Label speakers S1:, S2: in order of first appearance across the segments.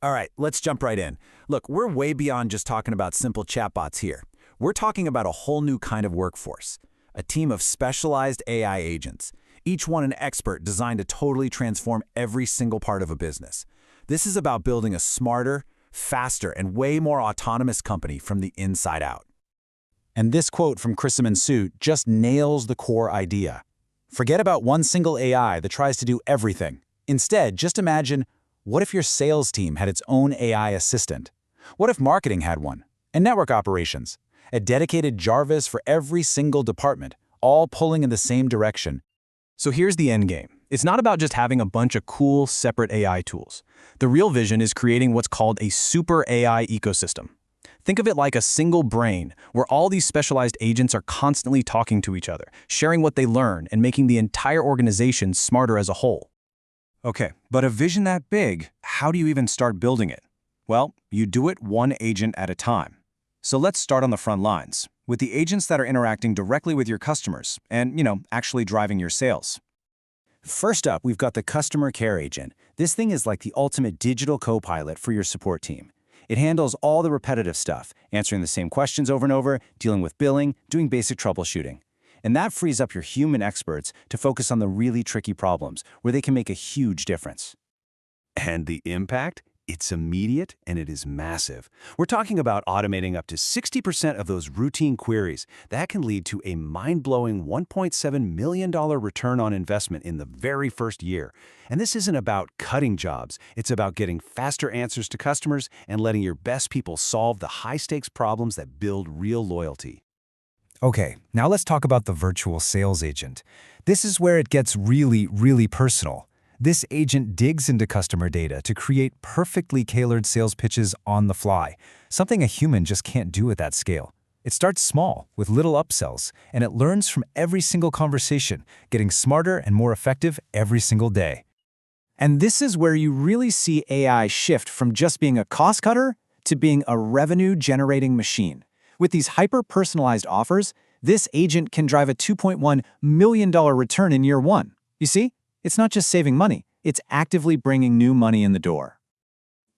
S1: All right, let's jump right in. Look, we're way beyond just talking about simple chatbots here. We're talking about a whole new kind of workforce, a team of specialized AI agents, each one an expert designed to totally transform every single part of a business. This is about building a smarter, faster, and way more autonomous company from the inside out. And this quote from Chrisaman Sood just nails the core idea. Forget about one single AI that tries to do everything. Instead, just imagine, what if your sales team had its own AI assistant? What if marketing had one? And network operations? A dedicated Jarvis for every single department, all pulling in the same direction.
S2: So here's the end game. It's not about just having a bunch of cool, separate AI tools. The real vision is creating what's called a super AI ecosystem. Think of it like a single brain, where all these specialized agents are constantly talking to each other, sharing what they learn, and making the entire organization smarter as a whole.
S3: Okay, but a vision that big, how do you even start building it? Well, you do it one agent at a time. So let's start on the front lines, with the agents that are interacting directly with your customers and, actually driving your sales.
S1: First up, we've got the customer care agent. This thing is like the ultimate digital co-pilot for your support team. It handles all the repetitive stuff, answering the same questions over and over, dealing with billing, doing basic troubleshooting. And that frees up your human experts to focus on the really tricky problems, where they can make a huge difference.
S3: And the impact? It's immediate and it is massive. We're talking about automating up to 60% of those routine queries. That can lead to a mind-blowing $1.7 million return on investment in the very first year. And this isn't about cutting jobs. It's about getting faster answers to customers and letting your best people solve the high-stakes problems that build real loyalty.
S4: Okay, now let's talk about the virtual sales agent. This is where it gets really, really personal. This agent digs into customer data to create perfectly tailored sales pitches on the fly, something a human just can't do at that scale. It starts small, with little upsells, and it learns from every single conversation, getting smarter and more effective every single day.
S1: And this is where you really see AI shift from just being a cost cutter to being a revenue-generating machine. With these hyper-personalized offers, this agent can drive a $2.1 million return in year one. You see? It's not just saving money, it's actively bringing new money in the door.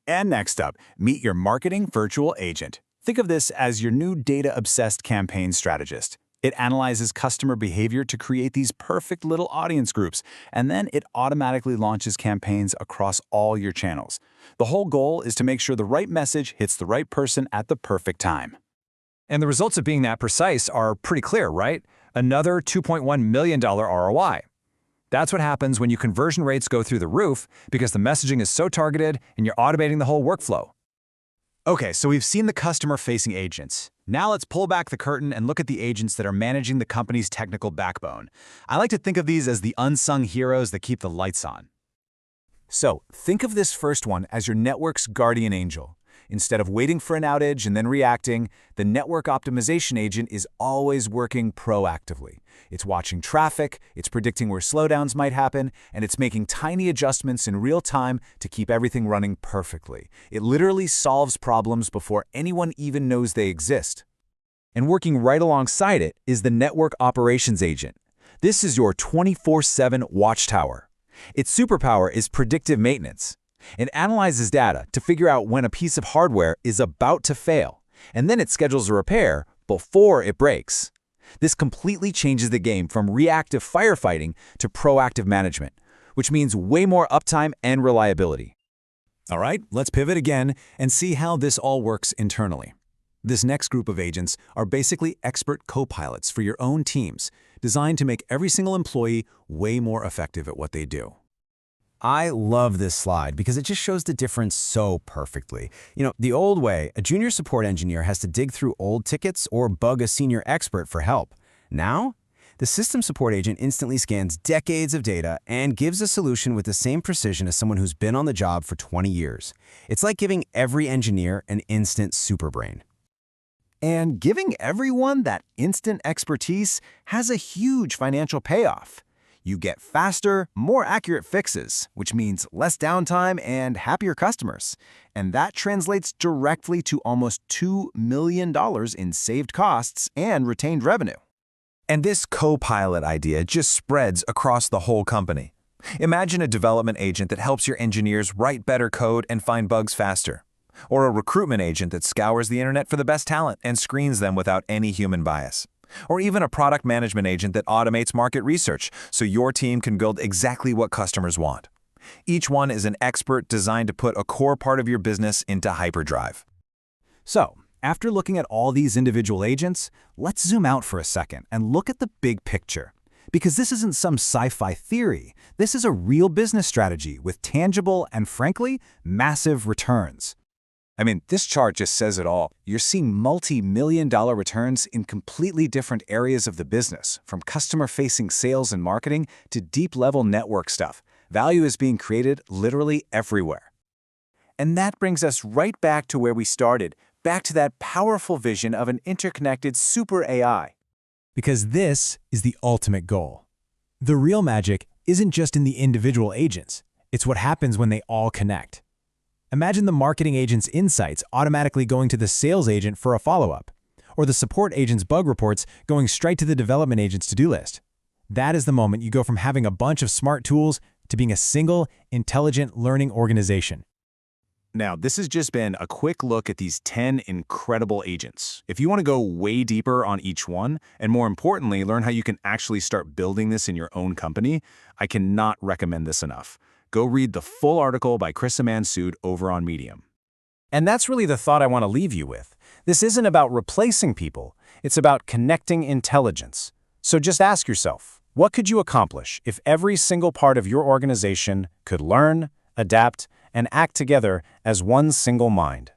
S1: And next up, meet your marketing virtual agent. Think of this as your new data-obsessed campaign strategist. It analyzes customer behavior to create these perfect little audience groups, and then it automatically launches campaigns across all your channels. The whole goal is to make sure the right message hits the right person at the perfect time.
S2: And the results of being that precise are pretty clear, right? Another $2.1 million ROI. That's what happens when your conversion rates go through the roof because the messaging is so targeted and you're automating the whole workflow.
S1: Okay, so we've seen the customer-facing agents. Now let's pull back the curtain and look at the agents that are managing the company's technical backbone. I like to think of these as the unsung heroes that keep the lights on. So think of this first one as your network's guardian angel. Instead of waiting for an outage and then reacting, the network optimization agent is always working proactively. It's watching traffic, it's predicting where slowdowns might happen, and it's making tiny adjustments in real time to keep everything running perfectly. It literally solves problems before anyone even knows they exist. And working right alongside it is the network operations agent. This is your 24/7 watchtower. Its superpower is predictive maintenance. It analyzes data to figure out when a piece of hardware is about to fail, and then it schedules a repair before it breaks. This completely changes the game from reactive firefighting to proactive management, which means way more uptime and reliability. All right, let's pivot again and see how this all works internally. This next group of agents are basically expert co-pilots for your own teams, designed to make every single employee way more effective at what they do.
S4: I love this slide because it just shows the difference so perfectly. The old way, a junior support engineer has to dig through old tickets or bug a senior expert for help. Now, the system support agent instantly scans decades of data and gives a solution with the same precision as someone who's been on the job for 20 years. It's like giving every engineer an instant superbrain.
S1: And giving everyone that instant expertise has a huge financial payoff. You get faster, more accurate fixes, which means less downtime and happier customers. And that translates directly to almost $2 million in saved costs and retained revenue.
S5: And this co-pilot idea just spreads across the whole company.
S3: Imagine a development agent that helps your engineers write better code and find bugs faster. Or a recruitment agent that scours the internet for the best talent and screens them without any human bias. Or even a product management agent that automates market research so your team can build exactly what customers want. Each one is an expert designed to put a core part of your business into hyperdrive.
S1: So, after looking at all these individual agents, let's zoom out for a second and look at the big picture. Because this isn't some sci-fi theory. This is a real business strategy with tangible and, frankly, massive returns. I mean, this chart just says it all. You're seeing multi-million-dollar returns in completely different areas of the business, from customer-facing sales and marketing to deep-level network stuff. Value is being created literally everywhere. And that brings us right back to where we started, back to that powerful vision of an interconnected super AI.
S2: Because this is the ultimate goal. The real magic isn't just in the individual agents. It's what happens when they all connect. Imagine the marketing agent's insights automatically going to the sales agent for a follow-up, or the support agent's bug reports going straight to the development agent's to-do list. That is the moment you go from having a bunch of smart tools to being a single, intelligent learning organization.
S1: Now, this has just been a quick look at these 10 incredible agents. If you want to go way deeper on each one, and more importantly, learn how you can actually start building this in your own company, I cannot recommend this enough. Go read the full article by Chrisaman Sood over on Medium.
S2: And that's really the thought I want to leave you with. This isn't about replacing people. It's about connecting intelligence. So just ask yourself, what could you accomplish if every single part of your organization could learn, adapt, and act together as one single mind?